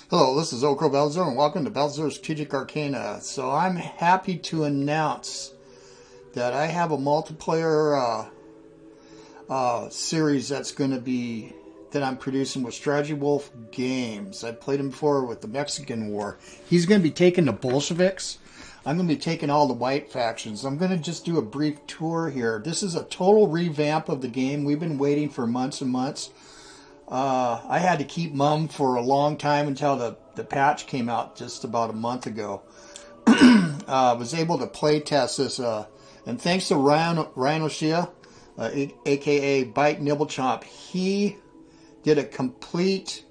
Hello, this is OldCrowBalthazor, and welcome to Balthazar Strategic Arcana. So I'm happy to announce that I have a multiplayer series that I'm producing with StrategyWolfGames. I played him before with the Mexican War. He's going to be taking the Bolsheviks. I'm going to be taking all the white factions. I'm going to just do a brief tour here. This is a total revamp of the game. We've been waiting for months and months. I had to keep mum for a long time until the patch came out just about a month ago. Was able to play test this, and thanks to Rhino Shia, aka Bite Nibble Chomp, he did a complete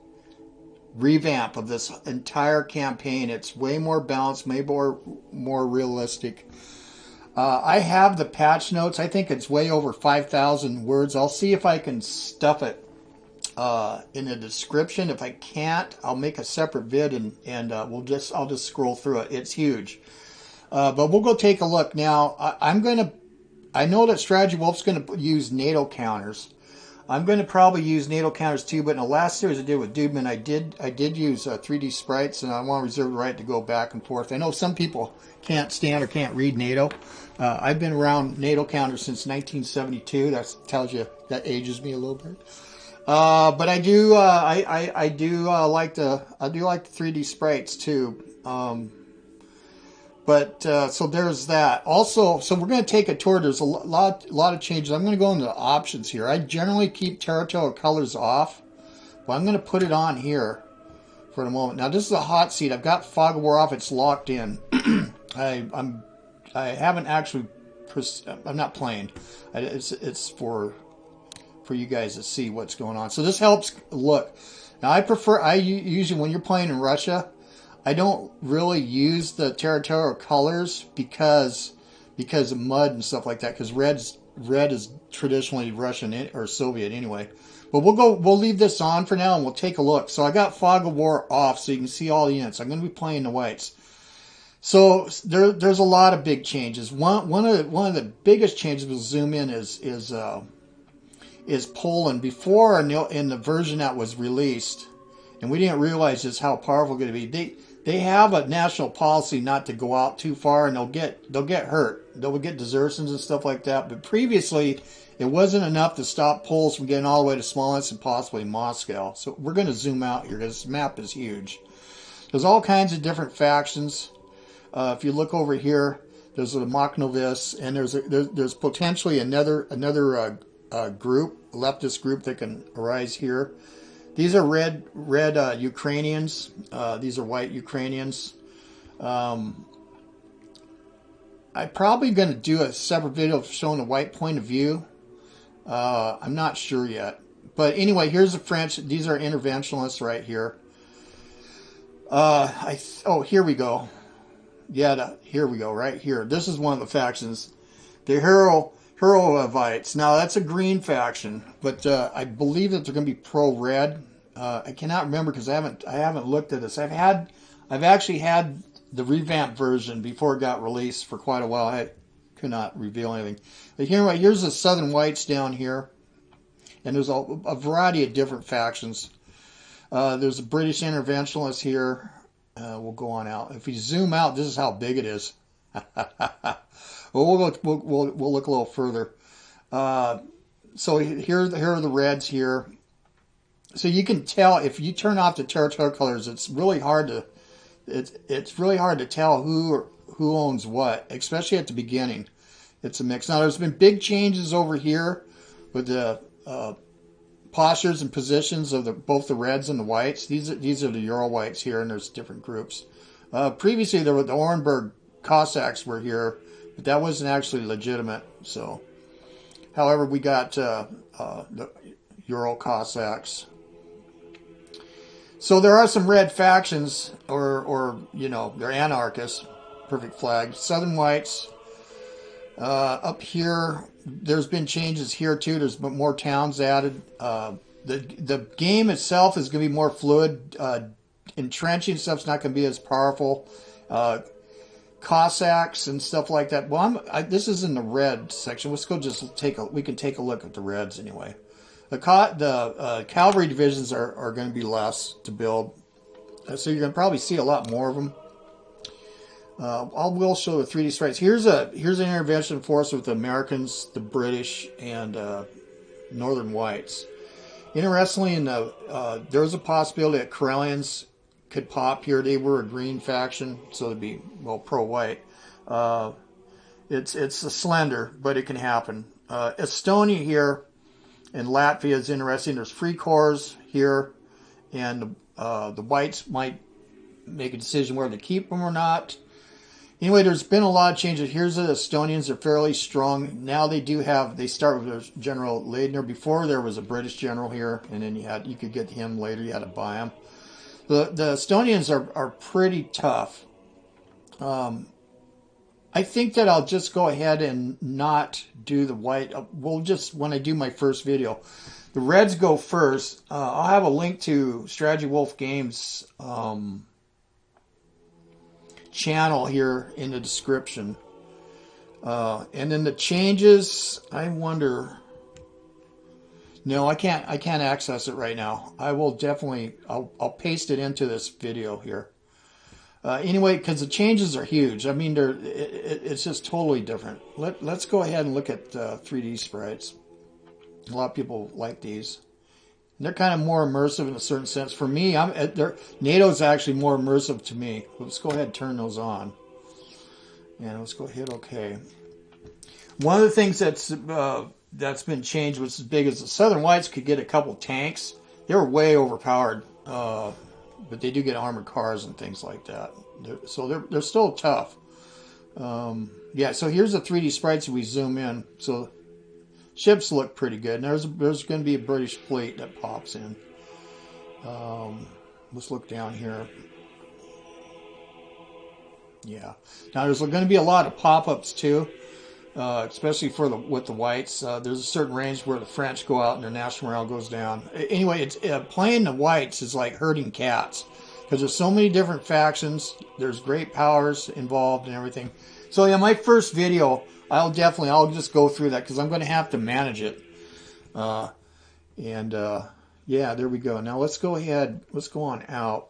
revamp of this entire campaign. It's way more balanced, way more realistic. I have the patch notes. I think it's way over 5,000 words. I'll see if I can stuff it in the description. If I can't, I'll make a separate vid and I'll just scroll through it. It's huge. But we'll go take a look now. I know that Strategy Wolf's going to use NATO counters. I'm going to probably use NATO counters too. But in the last series I did with Dudman, I did use 3D sprites, and I want to reserve the right to go back and forth. I know some people can't stand or can't read NATO. I've been around NATO counters since 1972. That tells you, that ages me a little bit. But I do like the 3D sprites too. So there's that. Also, so we're going to take a tour. There's a lot of changes. I'm going to go into the options here. I generally keep territorial colors off, but I'm going to put it on here for the moment. Now this is a hot seat. I've got Fog of War off. It's locked in. I haven't actually. I'm not playing. It's for you guys to see what's going on. So this helps look. Now I usually, when you're playing in Russia, I don't really use the territorial colors because of mud and stuff like that, because red is traditionally Russian or Soviet anyway. But we'll leave this on for now and we'll take a look. So I got Fog of War off so you can see all the units. I'm going to be playing the whites. So there's a lot of big changes. One of the biggest changes, we'll zoom in, is Poland. Before, in the version that was released, and we didn't realize just how powerful it's going to be. They have a national policy not to go out too far, and they'll get hurt. They'll get desertions and stuff like that. But previously, it wasn't enough to stop Poles from getting all the way to Smolensk and possibly Moscow. So we're going to zoom out here because this map is huge. There's all kinds of different factions. If you look over here, there's the Makhnovis, and there's potentially another group, leftist group, that can arise here. These are red Ukrainians. These are white Ukrainians. I'm probably going to do a separate video showing the white point of view. I'm not sure yet. But anyway, here's the French. These are interventionists right here. Here we go. Yeah, here we go, right here. This is one of the factions. The Herovites. Now that's a green faction, but I believe that they're going to be pro-red. I cannot remember because I haven't looked at this. I've actually had the revamp version before it got released for quite a while. I could not reveal anything. But here's the Southern Whites down here, and there's a variety of different factions. There's a British interventionalist here. We'll go on out. If we zoom out, this is how big it is. Well, we'll look a little further. So here are the reds here. So you can tell if you turn off the territorial colors, it's really hard to tell who owns what, especially at the beginning. It's a mix. Now there's been big changes over here with the postures and positions of both the reds and the whites. These are the Ural whites here, and there's different groups. Previously, the Orenburg Cossacks were here, but that wasn't actually legitimate. So, however, we got the Ural Cossacks. So there are some red factions, or they're anarchists. Perfect flag. Southern Whites. Up here, there's been changes here too. There's more towns added. The game itself is going to be more fluid. Entrenching stuff's not going to be as powerful. Cossacks and stuff like that. Well, this is in the red section. Let's go we can take a look at the reds anyway. The cavalry divisions are going to be less to build. So you're going to probably see a lot more of them. I will show the 3D sprites. Here's an intervention force with the Americans, the British, and Northern Whites. Interestingly, there's a possibility that Karelians could pop here. They were a green faction, so they'd be, well, pro-white. It's a slender, but it can happen. Estonia here and Latvia is interesting. There's free cores here, and the whites might make a decision whether to keep them or not. Anyway, there's been a lot of changes. Here's the Estonians. They're fairly strong. Now they start with General Leitner. Before there was a British general here, and then you could get him later. You had to buy him. The Estonians are pretty tough. I think that I'll just go ahead and not do the white. We'll just, when I do my first video, the Reds go first. I'll have a link to StrategyWolfGames channel here in the description. And then the changes, I wonder. No, I can't access it right now. I will definitely, I'll paste it into this video here. Anyway, because the changes are huge. I mean, it's just totally different. Let's go ahead and look at 3D sprites. A lot of people like these. And they're kind of more immersive in a certain sense. For me, NATO's actually more immersive to me. Let's go ahead and turn those on. And let's go hit OK. One of the things that's been changed, which is big, is the Southern Whites could get a couple tanks. They were way overpowered. But they do get armored cars and things like that. They're still tough. Yeah, so here's the 3D sprites if we zoom in. So ships look pretty good. And there's going to be a British fleet that pops in. Let's look down here. Yeah. Now there's going to be a lot of pop-ups too, especially with the whites. There's a certain range where the French go out and their national morale goes down. Anyway, it's playing the whites is like herding cats because there's so many different factions. There's great powers involved and everything. So yeah, my first video, I'll just go through that because I'm going to have to manage it. Yeah, there we go. Now let's go ahead. Let's go on out.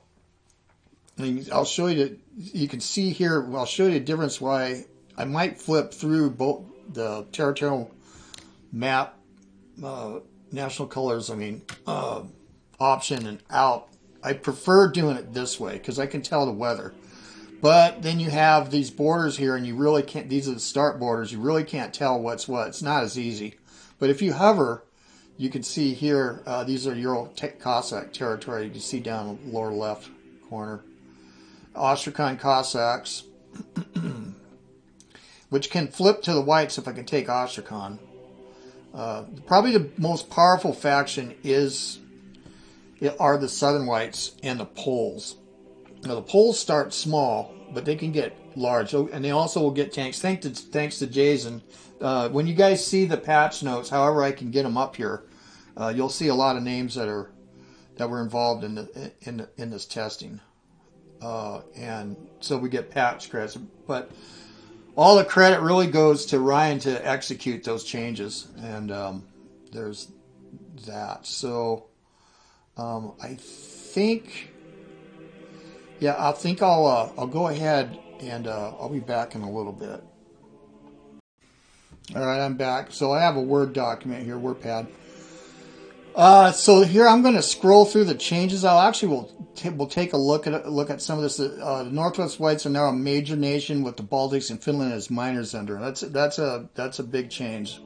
And I'll show you that you can see here. Well, I'll show you the difference why I might flip through both the territorial map, national colors, option and out. I prefer doing it this way because I can tell the weather. But then you have these borders here and you really can't, these are the start borders, you really can't tell what's what. It's not as easy. But if you hover, you can see here, these are Euro-Cossack territory. You can see down in the lower left corner. Astrakhan Cossacks. Which can flip to the whites if I can take Astrakhan. Probably the most powerful faction are the Southern Whites and the Poles. Now the Poles start small, but they can get large, and they also will get tanks. Thanks to Jason. When you guys see the patch notes, however I can get them up here, you'll see a lot of names that were involved in this testing, and so we get patch credits, but. All the credit really goes to Ryan to execute those changes, and there's that. So I think, yeah, I'll go ahead and I'll be back in a little bit. All right, I'm back. So I have a Word document here, WordPad. So here I'm going to scroll through the changes. We'll take a look at some of this. The Northwest Whites are now a major nation with the Baltics and Finland as minors under. That's a big change.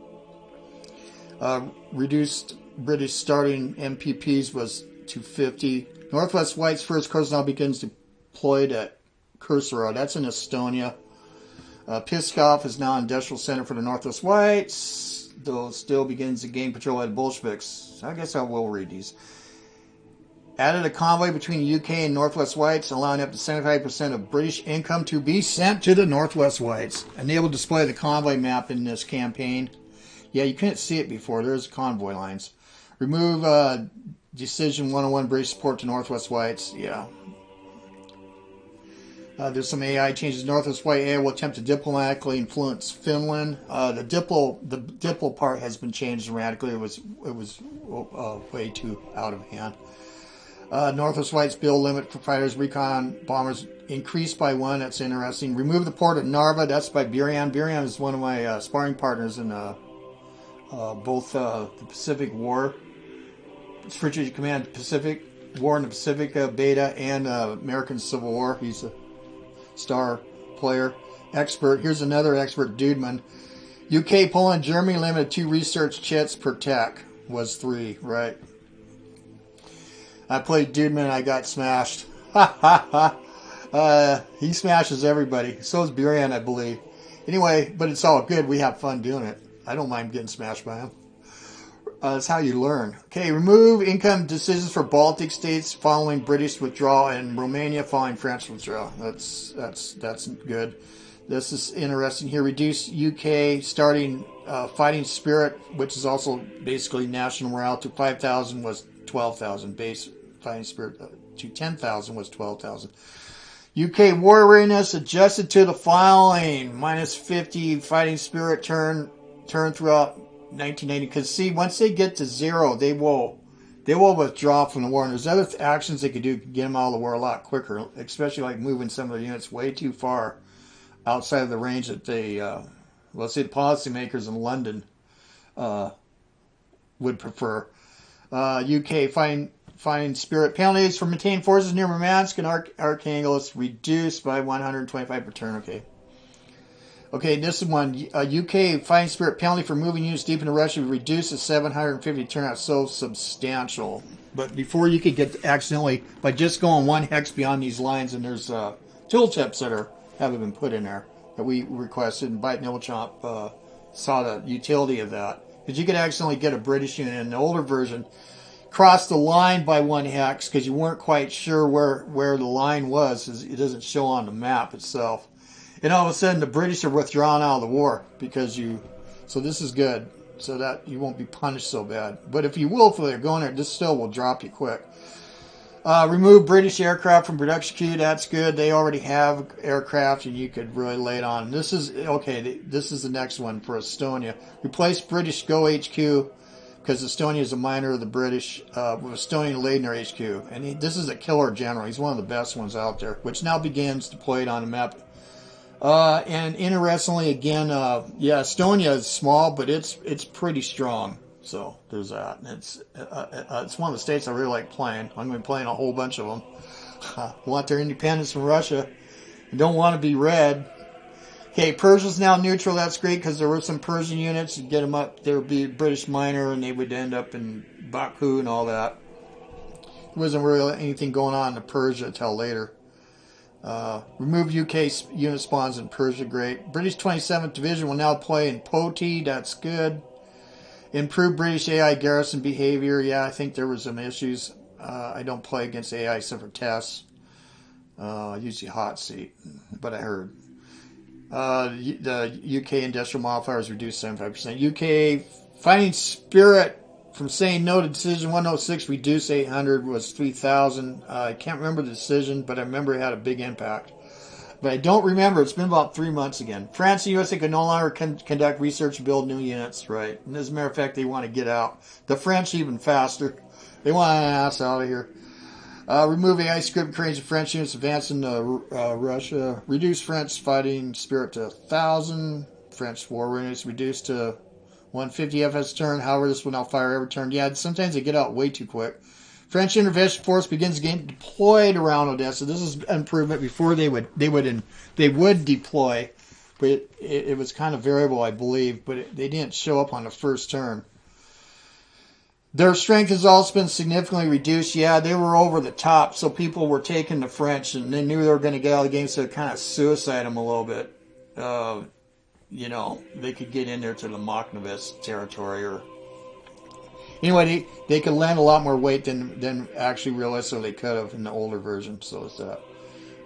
Reduced British starting MPPs was to 50. Northwest Whites first course now begins deployed at Kursaro. That's in Estonia. Pskov is now an industrial center for the Northwest Whites, though still begins to gain control of the Bolsheviks. I guess I will read these. Added a convoy between the UK and Northwest Whites, allowing up to 75% of British income to be sent to the Northwest Whites. And they will display the convoy map in this campaign. Yeah, you couldn't see it before. There's convoy lines. Remove Decision 101 British support to Northwest Whites. Yeah. There's some AI changes. Northwest White AI will attempt to diplomatically influence Finland. The diplo part has been changed dramatically. It was way too out of hand. Northwest Flight's build limit for fighters, recon bombers increased by 1. That's interesting. Remove the port at Narva. That's by Burian. Burian is one of my sparring partners in both the Pacific War, Strategic Command Pacific War in the Pacific Beta, and American Civil War. He's a star player. Expert. Here's another expert, Dudeman. UK, Poland, Germany limited 2 research chits per tech. Was 3, right? I played Dudeman and I got smashed. Ha ha ha. He smashes everybody. So is Burian, I believe. Anyway, but it's all good. We have fun doing it. I don't mind getting smashed by him. That's how you learn. Okay, remove income decisions for Baltic states following British withdrawal and Romania following French withdrawal. That's good. This is interesting here. Reduce UK starting fighting spirit, which is also basically national morale, to 5,000 was 12,000. Base fighting spirit to 10,000 was 12,000. UK war readiness adjusted to the following: minus 50 fighting spirit turn throughout 1990. Because see, once they get to 0, they will withdraw from the war. And there's other actions they could do to get them out of the war a lot quicker, especially like moving some of their units way too far outside of the range that they, let's say the policymakers in London would prefer. UK fighting spirit penalties for maintained forces near Murmansk and Archangel reduced by 125 per turn. Okay, this is one. UK fighting spirit penalty for moving units deep into Russia reduced to 750 turn out. So substantial. But before you could get accidentally, by just going 1 hex beyond these lines, and there's tooltips that haven't been put in there that we requested, and Bite Nibblechomp saw the utility of that. Because you could accidentally get a British unit in the older version, cross the line by 1 hex because you weren't quite sure where the line was. It doesn't show on the map itself. And all of a sudden the British are withdrawn out of the war because so this is good, so that you won't be punished so bad. But if you willfully are going there, this still will drop you quick. Remove British aircraft from production queue. That's good. They already have aircraft, and you could really lay it on. This is okay. This is the next one for Estonia. Replace British Go HQ because Estonia is a minor of the British with Estonian Leitner HQ, and this is a killer general. He's one of the best ones out there, which now begins deployed on the map. And interestingly, again, Estonia is small, but it's pretty strong. So there's that. It's one of the states I really like playing. I'm going to be playing a whole bunch of them. Want their independence from Russia. And don't want to be red. Okay, Persia's now neutral. That's great because there were some Persian units. You get them up, there would be British minor, and they would end up in Baku and all that. There wasn't really anything going on in Persia until later. Remove UK unit spawns in Persia. Great. British 27th Division will now play in Poti. That's good. Improve British AI garrison behavior. Yeah, I think there was some issues. I don't play against AI except for tests. Usually hot seat, but I heard. The UK industrial modifier is reduced 75%. UK fighting spirit from saying no to decision 106 reduced 800 was 3,000. I can't remember the decision, but I remember it had a big impact. But I don't remember. It's been about 3 months again. France and USA can no longer conduct research and build new units, right? And as a matter of fact, they want to get out. The French even faster. They want an ass out of here. Remove AI script cranes of French units advancing to Russia. Reduce French fighting spirit to 1,000. French war readiness reduced to 150 FS turn. However, this will now fire every turn. Yeah, sometimes they get out way too quick. French intervention force begins getting deployed around Odessa. This is an improvement. Before they would deploy, but it was kind of variable, I believe. But they didn't show up on the first turn. Their strength has also been significantly reduced. Yeah, they were over the top, so people were taking the French, and they knew they were going to get out of the game, so it kind of suicide them a little bit. They could get in there to the Mokhnovets territory, or anyway, they could land a lot more weight than actually realistically they could have in the older version. So it's that.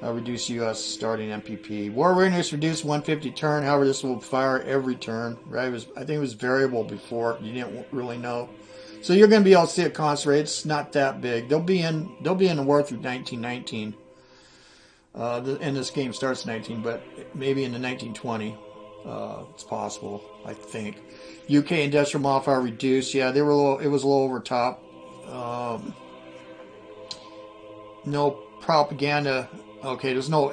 Reduce U.S. starting MPP. War readiness reduced 150 turn. However, this will fire every turn. Right? I think it was variable before. You didn't really know. So you're going to be able to see it concentrate. It's not that big. They'll be in the war through 1919. And this game starts in 19, but maybe in the 1920. It's possible, I think. UK industrial modifier reduced. Yeah, it was a little over top. No propaganda. Okay, there's no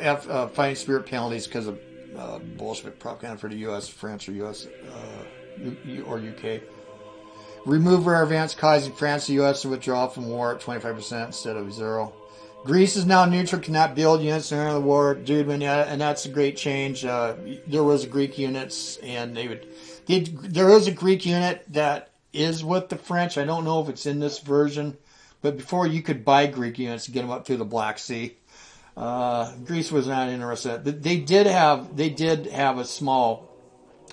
fighting spirit penalties because of Bolshevik propaganda for the U.S., France, or U.S. Or UK. Remove rare events causing France and U.S. to withdraw from war at 25% instead of 0. Greece is now neutral, cannot build units during the war, dude, and that's a great change. There was Greek units, and there is a Greek unit that is with the French. I don't know if it's in this version, but before you could buy Greek units to get them up through the Black Sea. Greece was not interested. They did have a small.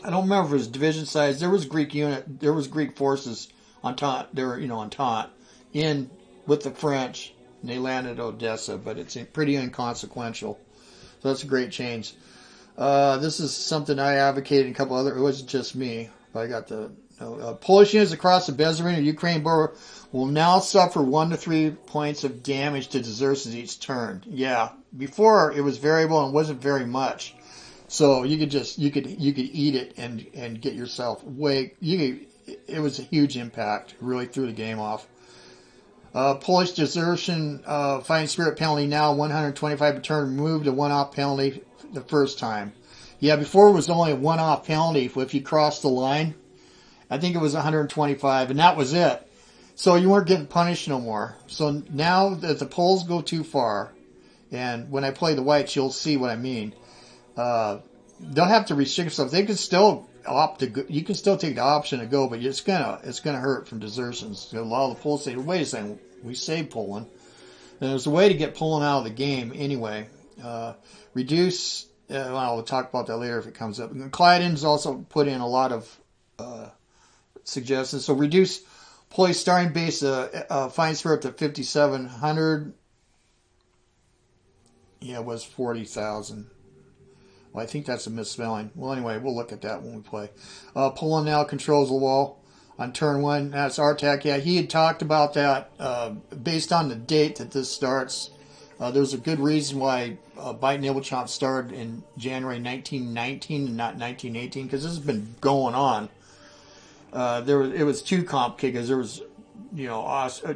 I don't remember if it was division size. There was Greek forces Entente. They were Entente in with the French. And they landed at Odessa, but it's pretty inconsequential. So that's a great change. This is something I advocated in a couple other. It wasn't just me. But I got the Polish units across the Bezarine or Ukraine border will now suffer 1 to 3 points of damage to deserters each turn. Yeah, before it was variable and wasn't very much. So you could eat it and get yourself it was a huge impact. It really threw the game off. Polish desertion fighting spirit penalty now 125 per turn, removed a one-off penalty the first time. Yeah, before it was only a one-off penalty if you crossed the line. I think it was 125, and that was it. So you weren't getting punished no more. So now that the Poles go too far, and when I play the whites, you'll see what I mean. They'll have to restrict themselves. They can still opt to go. You can still take the option to go, but it's gonna hurt from desertions. A lot of the Poles say, "Wait a second, we saved Poland." And there's a way to get Poland out of the game anyway. Reduce. Well, we'll talk about that later if it comes up. And Clyden's also put in a lot of suggestions. So reduce Polish starting base fighting spirit to 5,700. Yeah, it was 40,000. Well, I think that's a misspelling. Well, anyway, we'll look at that when we play. Poland now controls the wall on turn 1. That's Artak. Yeah, he had talked about that based on the date that this starts. There's a good reason why Biden Nabelchomp started in January 1919 and not 1918, because this has been going on. It was too complicated because there was,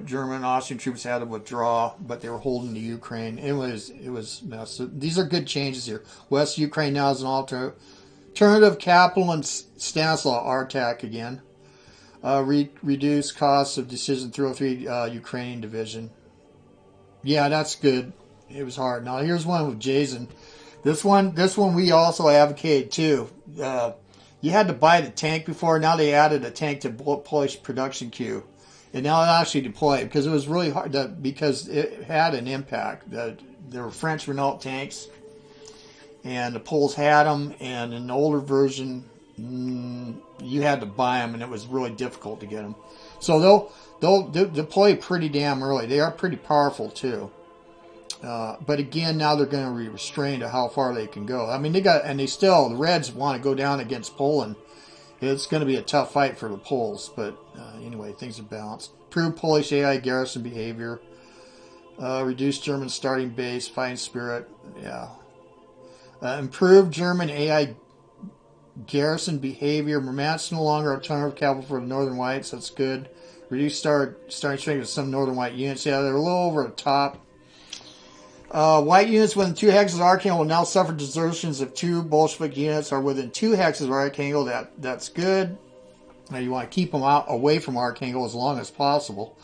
German, Austrian troops had to withdraw, but they were holding the Ukraine. It was mess. So these are good changes here. West Ukraine now is an alternative capital and Stanislaw Artak again. Reduce costs of decision 303 Ukrainian division. Yeah, that's good. It was hard. Now here's one with Jason. This one we also advocate too. You had to buy the tank before. Now they added a tank to Polish production queue, and now it actually deployed because it was really hard because it had an impact. There were French Renault tanks, and the Poles had them. And in the older version, you had to buy them, and it was really difficult to get them. So they'll deploy pretty damn early. They are pretty powerful too. But again, now they're going to be restrained to how far they can go. I mean, the Reds want to go down against Poland. It's going to be a tough fight for the Poles, but anyway, things are balanced. Improve Polish AI garrison behavior. Reduce German starting base, fighting spirit. Yeah. Improve German AI garrison behavior. Murmansk no longer alternative capital for the Northern Whites. That's good. Reduce starting strength of some Northern White units. Yeah, they're a little over the top. White units within 2 hexes of Archangel will now suffer desertions if 2 Bolshevik units are within 2 hexes of Archangel. That's good. Now you want to keep them away from Archangel as long as possible.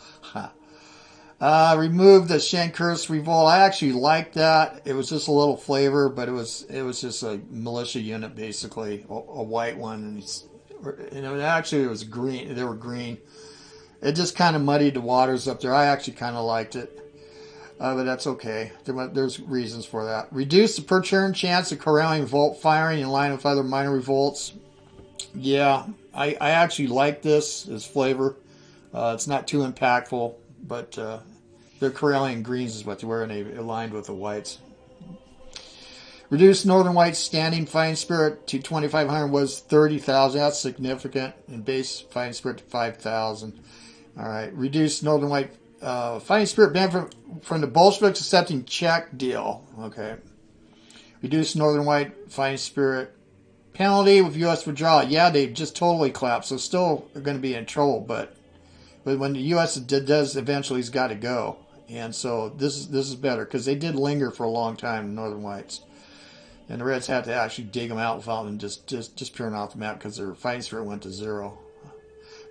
Remove the Shankursk revolt. I actually liked that. It was just a little flavor, but it was just a militia unit basically, a white one, and actually it was green. They were green. It just kind of muddied the waters up there. I actually kind of liked it. But that's okay. There's reasons for that. Reduce the per turn chance of corralling revolt firing in line with other minor revolts. Yeah, I actually like this as flavor. It's not too impactful, but the corralling greens is what they were, and they aligned with the whites. Reduce Northern White's standing fighting spirit to 2,500 was 30,000. That's significant. And base fighting spirit to 5,000. All right. Reduce Northern White fighting spirit banned from the Bolsheviks accepting Czech deal. Okay. Reduce Northern White fighting spirit penalty with U.S. withdrawal. Yeah, they just totally collapsed. So still going to be in trouble, but when the U.S. does eventually, he's got to go. And so this is better because they did linger for a long time, the Northern Whites. And the Reds had to actually dig them out without them just disappearing off the map because their fighting spirit went to 0.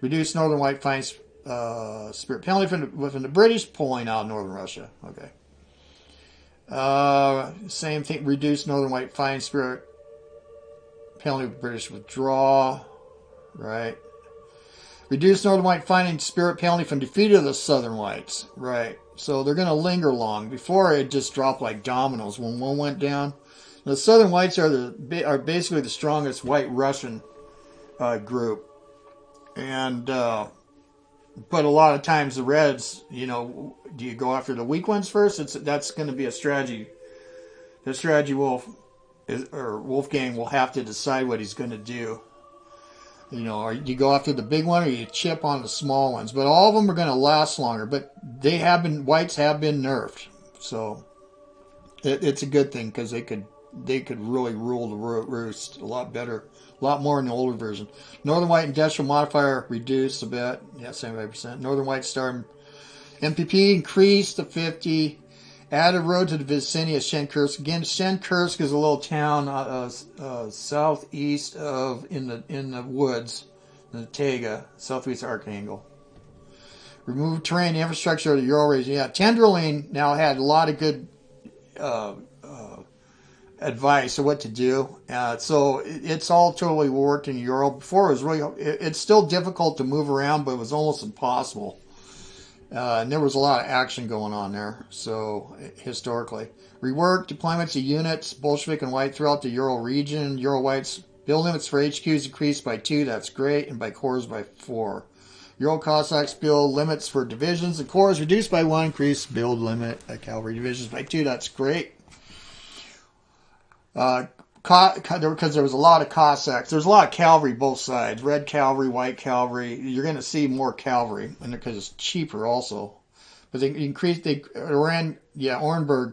Reduced Northern White fighting spirit penalty within the British pulling out of Northern Russia. Okay. Same thing. Reduced Northern White fighting spirit penalty with British withdraw. Right. Reduced Northern White fighting spirit penalty from defeat of the Southern Whites. Right. So they're going to linger long. Before it just dropped like dominoes when one went down. The Southern Whites are basically the strongest White Russian group, and but a lot of times the Reds, do you go after the weak ones first? That's going to be a strategy. The strategy Wolfgang will have to decide what he's going to do. Or you go after the big one, or you chip on the small ones. But all of them are going to last longer. But Whites have been nerfed, so it's a good thing because they could really rule the roost a lot better, a lot more in the older version. Northern White Industrial Modifier reduced a bit, 75%. Northern White Star MPP increased to 50. Added road to the vicinity of Shenkursk. Again, Shenkursk is a little town southeast of in the woods, in the Taiga, southwest Archangel. Removed terrain infrastructure of the Ural region. Yeah, Tenderling now had a lot of good advice of what to do. So it's all totally worked in Ural. Before it was it's still difficult to move around, but it was almost impossible. And there was a lot of action going on there. So historically, reworked deployments of units, Bolshevik and White throughout the Ural region. Ural Whites build limits for HQs increased by 2. That's great, and by corps by 4. Ural Cossacks build limits for divisions and corps reduced by 1. Increased build limit cavalry divisions by 2. That's great. Because there was a lot of Cossacks. There's a lot of cavalry both sides. Red cavalry, white cavalry. You're going to see more cavalry because it's cheaper also. But Orenburg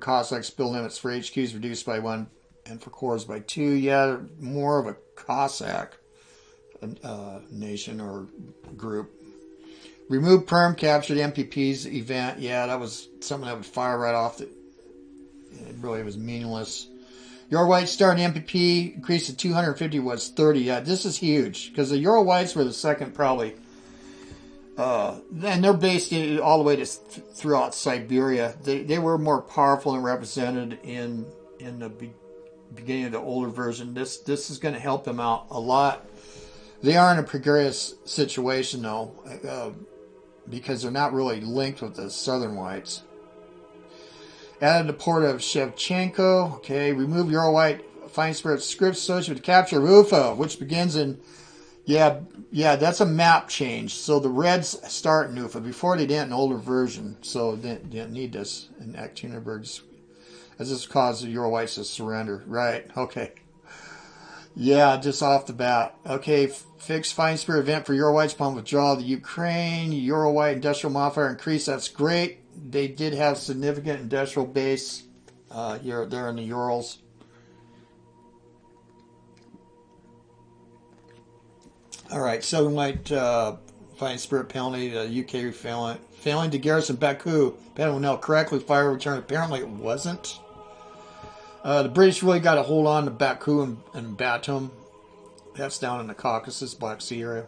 Cossacks build limits for HQs reduced by 1 and for corps by 2. Yeah, more of a Cossack nation or group. Remove Perm, captured MPP's event. Yeah, that was something that would fire right off. It really was meaningless. Your White Star and MPP increased to 250 was 30. Yeah, this is huge because the Ural Whites were the second probably. And they're based all the way to throughout Siberia. They were more powerful and represented in the beginning of the older version. This is going to help them out a lot. They are in a precarious situation though, because they're not really linked with the Southern Whites. Added the port of Shevchenko. Okay, remove Ural White Fine Spirit scripts associated with capture of Ufa, which begins in. Yeah, that's a map change. So the Reds start in Ufa. Before they didn't in older version, so they didn't need this in Ekaterinburg. As this caused the Ural Whites to surrender. Right, okay. Yeah, just off the bat. Okay, fixed Fine Spirit event for Ural Whites upon withdrawal of the Ukraine. Ural White Industrial Modifier increase. That's great. They did have significant industrial base here there in the Urals. All right, Southern White Fine Spirit penalty. The UK failing to garrison Baku. Panel correctly fire return. Apparently it wasn't. The British really got a hold on to Baku and Batum. That's down in the Caucasus, Black Sea area.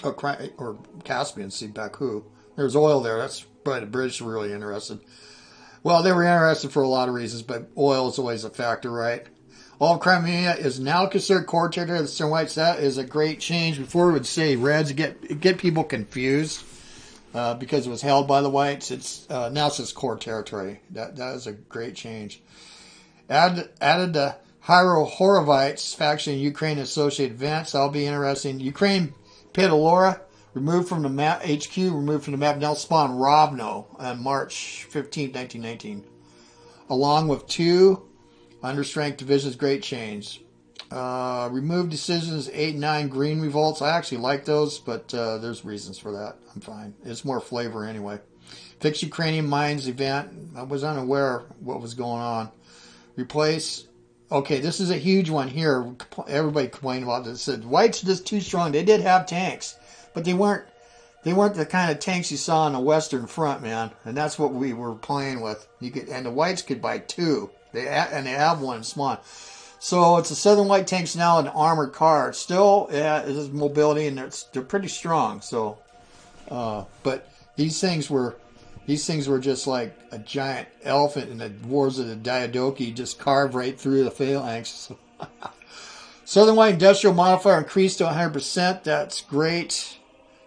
Or Caspian Sea, Baku. There's oil there. That's why the British were really interested. Well, they were interested for a lot of reasons, but oil is always a factor, right? All of Crimea is now considered core territory of the Southern Whites. That is a great change. Before we would say Reds, get people confused because it was held by the Whites. Now it says core territory. That is a great change. Added the Horovites faction in Ukraine associated events. That'll be interesting. Ukraine Pedalora removed from the map. HQ removed from the map. Now spawn Rovno on March 15, 1919. Along with 2 understrength divisions. Great change. Remove decisions 8 and 9 green revolts. I actually like those, but there's reasons for that. I'm fine. It's more flavor anyway. Fix Ukrainian mines event. I was unaware what was going on. Replace. Okay, this is a huge one here. Everybody complained about this. Said Whites are just too strong. They did have tanks, but they weren't They weren't the kind of tanks you saw on the Western Front, man, and that's what we were playing with. You could, and the whites could buy two. They have one small. So it's a Southern White tanks now, an armored car. Still, yeah, it is mobility, and they're pretty strong. So, but these things were just like a giant elephant in the wars of the Diadochi, just carved right through the phalanx. Southern White industrial modifier increased to 100%. That's great.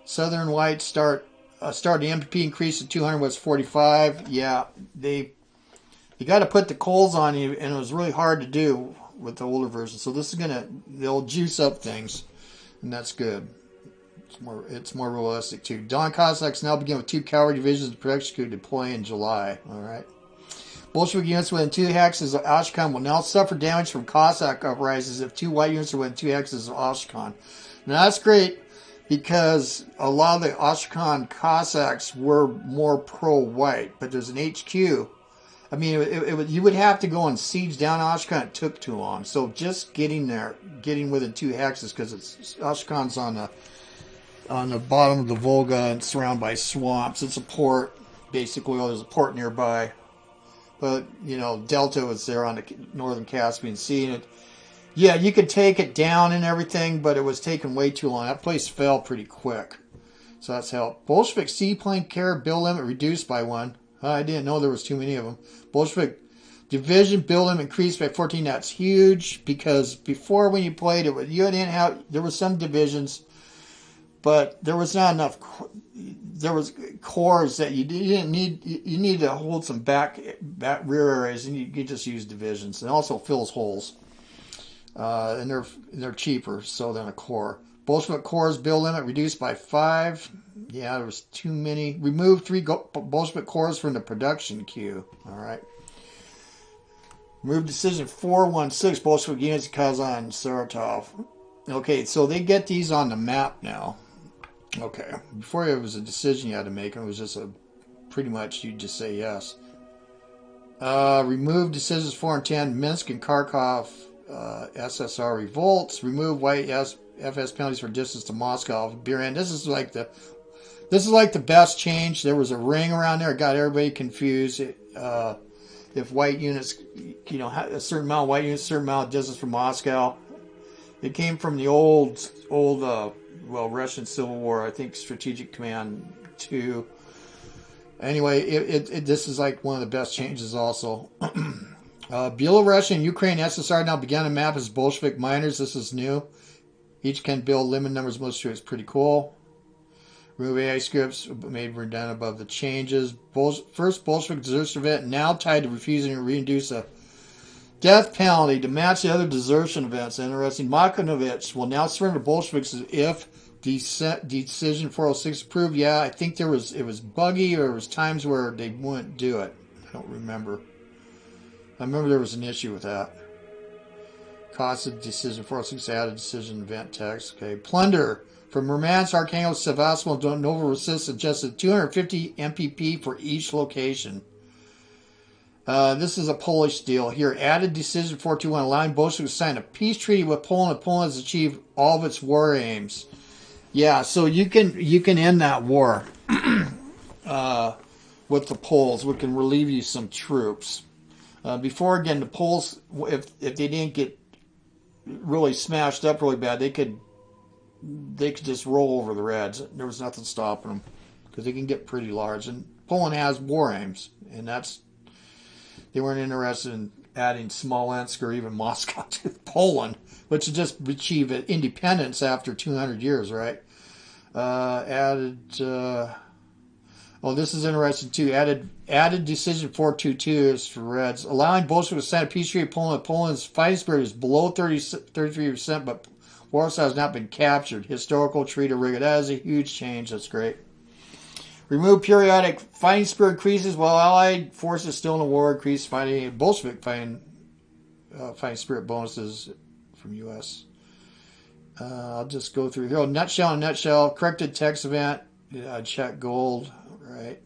Southern White start the MPP increased to 200 was 45. Yeah, you got to put the coals on you, and it was really hard to do with the older version. So this is they'll juice up things, and that's good. It's more realistic too. Don Cossacks now begin with 2 cavalry divisions of production crew deploy in July. All right. Bolshevik units within 2 hexes of Ashkan will now suffer damage from Cossack uprisings if 2 white units are within 2 hexes of Ashkan. Now that's great because a lot of the Ashkan Cossacks were more pro-white, but there's an HQ. I mean, you would have to go and siege down Ashkan. It took too long. So just getting within 2 hexes, because Ashkan's on the bottom of the Volga and surrounded by swamps. It's a port, basically. Well, there's a port nearby. But, Delta was there on the northern Caspian Sea. And yeah, you could take it down and everything, but it was taking way too long. That place fell pretty quick. So that's helped. Bolshevik seaplane carrier build limit reduced by 1. I didn't know there was too many of them. Bolshevik division build limit increased by 14. That's huge because before when you played it, there were some divisions, but there was not enough. There was cores that you didn't need. You needed to hold some back rear areas, and you could just use divisions, and also fills holes. And they're cheaper than a core. Bolshevik cores build limit reduced by 5. Yeah, there was too many. Remove 3 Bolshevik cores from the production queue. All right. Remove decision 416 Bolshevik units in Kazan, Saratov. Okay, so they get these on the map now. Okay. Before it was a decision you had to make, and it was just pretty much you just say yes. Remove decisions 4 and 10 Minsk and Kharkov SSR revolts. Remove white FS penalties for distance to Moscow. Buran. This is like the best change. There was a ring around there. It got everybody confused. If white units, a certain amount of white units, a certain amount of distance from Moscow. It came from the old Russian Civil War. I think Strategic Command 2. Anyway, this is like one of the best changes also. Belarusian and Ukraine SSR now began to map as Bolshevik miners. This is new. Each can build limit numbers. Most true. It's pretty cool. Remove AI scripts made redundant above the changes. First Bolshevik desertion event now tied to refusing to reintroduce a death penalty to match the other desertion events. Interesting. Makonovich will now surrender to Bolsheviks if decision 406 approved. Yeah, I think it was buggy, or it was times where they wouldn't do it. I don't remember. I remember there was an issue with that. Cost of decision 406 added decision event text. Okay. Plunder. From Murmansk, Archangel, Sevastopol, Novorossiysk suggested 250 MPP for each location. This is a Polish deal here. Added decision 421, allowing Bolsheviks to sign a peace treaty with Poland. Poland has achieved all of its war aims. Yeah, so you can end that war with the Poles. We can relieve you some troops. Before, again, the Poles, if they didn't get really smashed up really bad, they could just roll over the Reds. There was nothing stopping them because they can get pretty large. And Poland has war aims, and they weren't interested in adding Smolensk or even Moscow to Poland, which would just achieve independence after 200 years, right? This is interesting too. Added decision 422 is for Reds, allowing Bolsheviks to sign a peace treaty with Poland. Poland's fighting spirit is below 33%, but Warsaw has not been captured. Historical treaty rigor. That is a huge change. That's great. Remove periodic fighting spirit increases while Allied forces still in the war. Increase fighting Bolshevik fighting spirit bonuses from U.S. I'll just go through here. Nutshell. Corrected text event. Check gold. Right.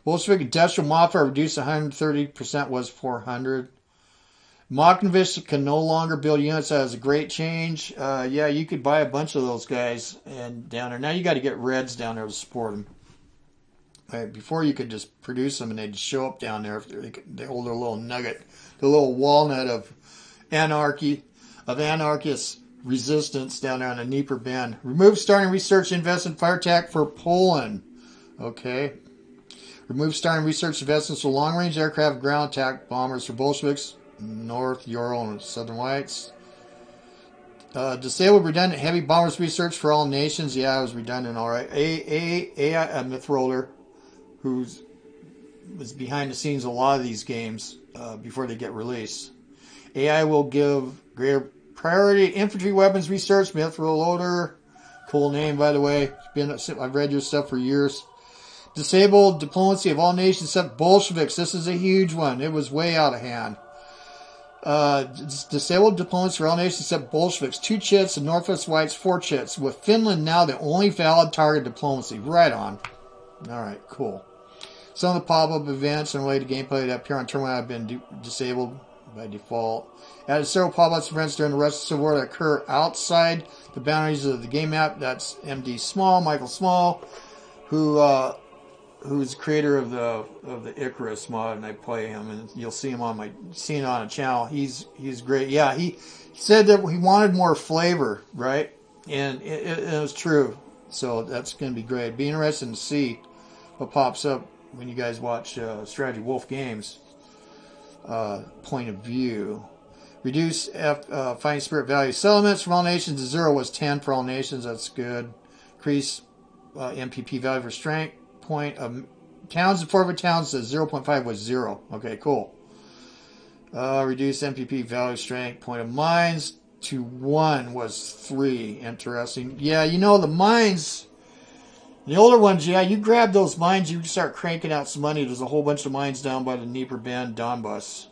Bolshevik industrial modifier reduced 130% was 400. Moknovich can no longer build units. That is a great change. Yeah, you could buy a bunch of those guys and down there. Now you got to get Reds down there to support them. Right, before you could just produce them and they'd show up down there if they hold their little nugget, the little walnut of anarchist resistance down there on the Dnieper Bend. Remove starting research, invest in fire attack for Poland. Okay. Remove starting research investments for long-range aircraft ground attack bombers for Bolsheviks, North Ural and Southern Whites. Disabled redundant heavy bombers research for all nations. Yeah, it was redundant, all right. A myth roller, who's was behind the scenes of a lot of these games before they get released. AI will give greater priority to infantry weapons research. Myth loader, cool name by the way. I've read your stuff for years. Disabled diplomacy of all nations except Bolsheviks. This is a huge one. It was way out of hand. Disabled diplomacy for all nations except Bolsheviks. 2 chits and Northwest Whites 4 chits. With Finland now the only valid target diplomacy. Right on. Alright, cool. Some of the pop-up events and related gameplay that appear on terminal have been disabled by default. Added several pop-up events during the rest of the Civil War that occur outside the boundaries of the game map. That's MD Small, Michael Small, who's the creator of the Icarus mod, and I play him, and you'll see him on a channel. He's great. Yeah, he said that he wanted more flavor, right? And it was true. So that's going to be great. Be interested to see what pops up when you guys watch StrategyWolfGames point of view. Reduce fighting spirit value. Settlements from all nations to 0 was 10 for all nations. That's good. Increase MPP value for strength. Point of towns and forfeit towns to 0.5 was 0. Okay, cool. Reduce MPP value strength. Point of mines to 1 was 3. Interesting. Yeah, you know the mines. The older ones, yeah, you grab those mines, you start cranking out some money. There's a whole bunch of mines down by the Dnieper Bend, Donbass.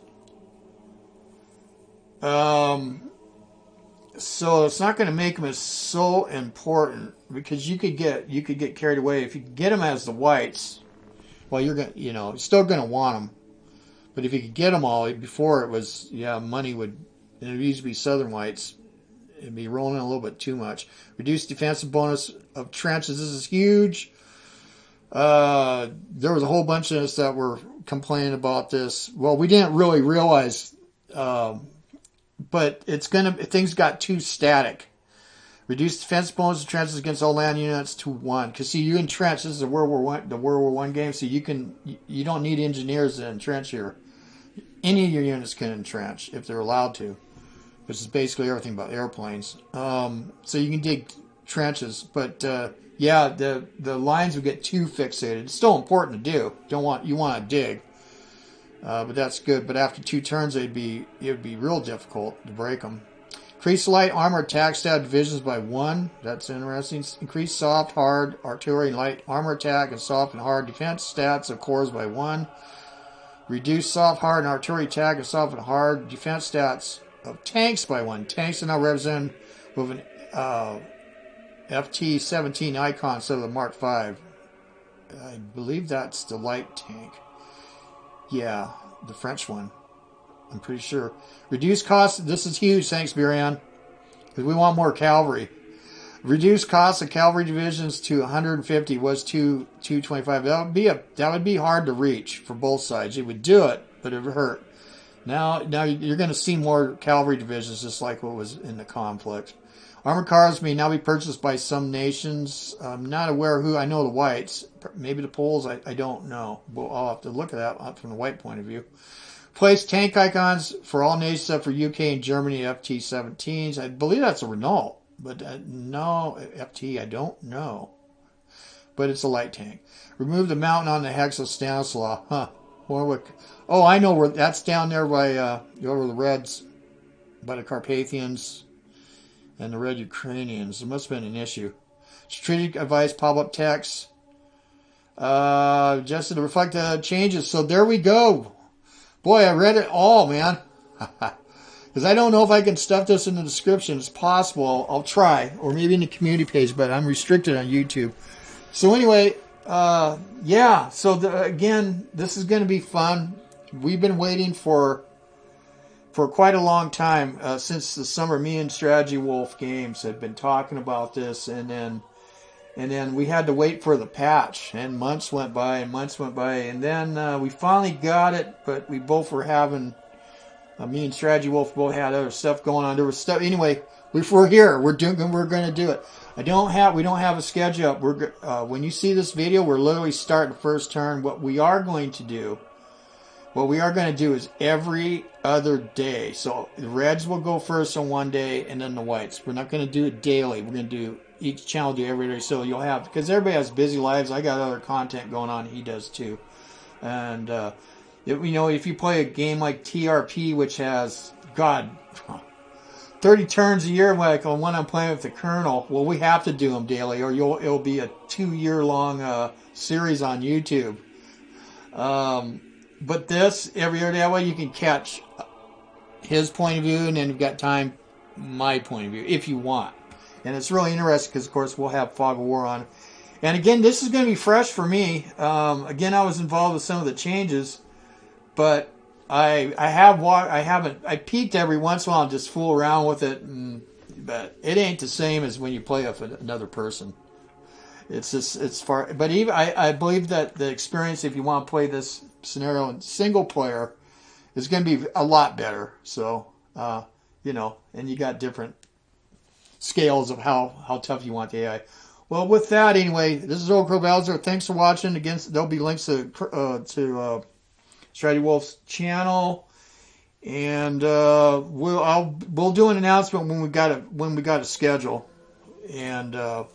So it's not going to make them as so important because you could get carried away if you get them as the whites. Well, you're still going to want them, but if you could get them all before it was, money would. And it used to be Southern Whites. It'd be rolling a little bit too much. Reduce defensive bonus of trenches. This is huge. There was a whole bunch of us that were complaining about this. Well, we didn't really realize, but things got too static. Reduce defensive bonus of trenches against all land units to 1. Because see, you entrench. This is a World War I game, so you don't need engineers to entrench here. Any of your units can entrench if they're allowed to, which is basically everything but airplanes. So you can dig trenches, but the lines would get too fixated. It's still important to do. You want to dig, but that's good. But after 2 turns, it would be real difficult to break them. Increase light armor attack stat divisions by 1. That's interesting. Increase soft, hard artillery and light armor attack and soft and hard defense stats of corps by 1. Reduce soft, hard, and artillery attack and soft and hard defense stats of tanks by 1. Tanks are now represented with an FT-17 icon instead of the Mark V. I believe that's the light tank. Yeah, the French one. I'm pretty sure. Reduce costs. This is huge. Thanks, Birian. Because we want more cavalry. Reduce costs of cavalry divisions to 150 was 225. That would be hard to reach for both sides. It would do it, but it would hurt. Now you're going to see more cavalry divisions, just like what was in the conflict. Armored cars may now be purchased by some nations. I'm not aware who. I know the whites. Maybe the Poles. I don't know. Well, I'll have to look at that from the white point of view. Place tank icons for all nations except for UK and Germany FT-17s. I believe that's a Renault. But no, FT, I don't know. But it's a light tank. Remove the mountain on the Hex of Stanislaw. Huh. Warwick. Oh, I know where that's down there by over the Reds, by the Carpathians and the Red Ukrainians. There must have been an issue. Strategic advice, pop-up text. Just to reflect the changes. So there we go. Boy, I read it all, man. Because I don't know if I can stuff this in the description. It's possible. I'll try. Or maybe in the community page, but I'm restricted on YouTube. So anyway, yeah. So again, this is going to be fun. We've been waiting for for quite a long time, since the summer, me and StrategyWolfGames had been talking about this, and then we had to wait for the patch, and months went by, and then we finally got it, but we both were having, me and StrategyWolf both had other stuff going on. There was stuff, anyway, we're here, we're going to do it. We don't have a schedule up. When you see this video, we're literally starting first turn. What we are going to do is every other day. So the reds will go first on one day, and then the whites. We're not going to do it daily. We're going to do each channel do every day. So you'll have, because everybody has busy lives. I got other content going on. He does too. And if you play a game like TRP, which has 30 turns a year, like on one I'm playing with the Colonel, well, we have to do them daily, or it'll be a 2-year-long series on YouTube. But this, every other day, that way you can catch his point of view, and then you've got time, my point of view, if you want. And it's really interesting because, of course, we'll have Fog of War on. And again, this is going to be fresh for me. Again, I was involved with some of the changes, but I peeked every once in a while and just fool around with it, but it ain't the same as when you play with another person. It's far, but even I believe that the experience, if you want to play this scenario in single player, is going to be a lot better. So and you got different scales of how tough you want the AI. Well, with that, anyway, this is OldCrowBalthazor. Thanks for watching. Again, there'll be links to StrategyWolf's channel, and we'll do an announcement when we got a schedule, and I'll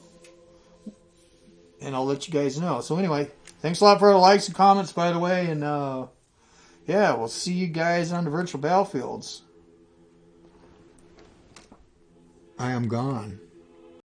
let you guys know. So anyway, thanks a lot for the likes and comments, by the way, and yeah, we'll see you guys on the virtual battlefields. I am gone.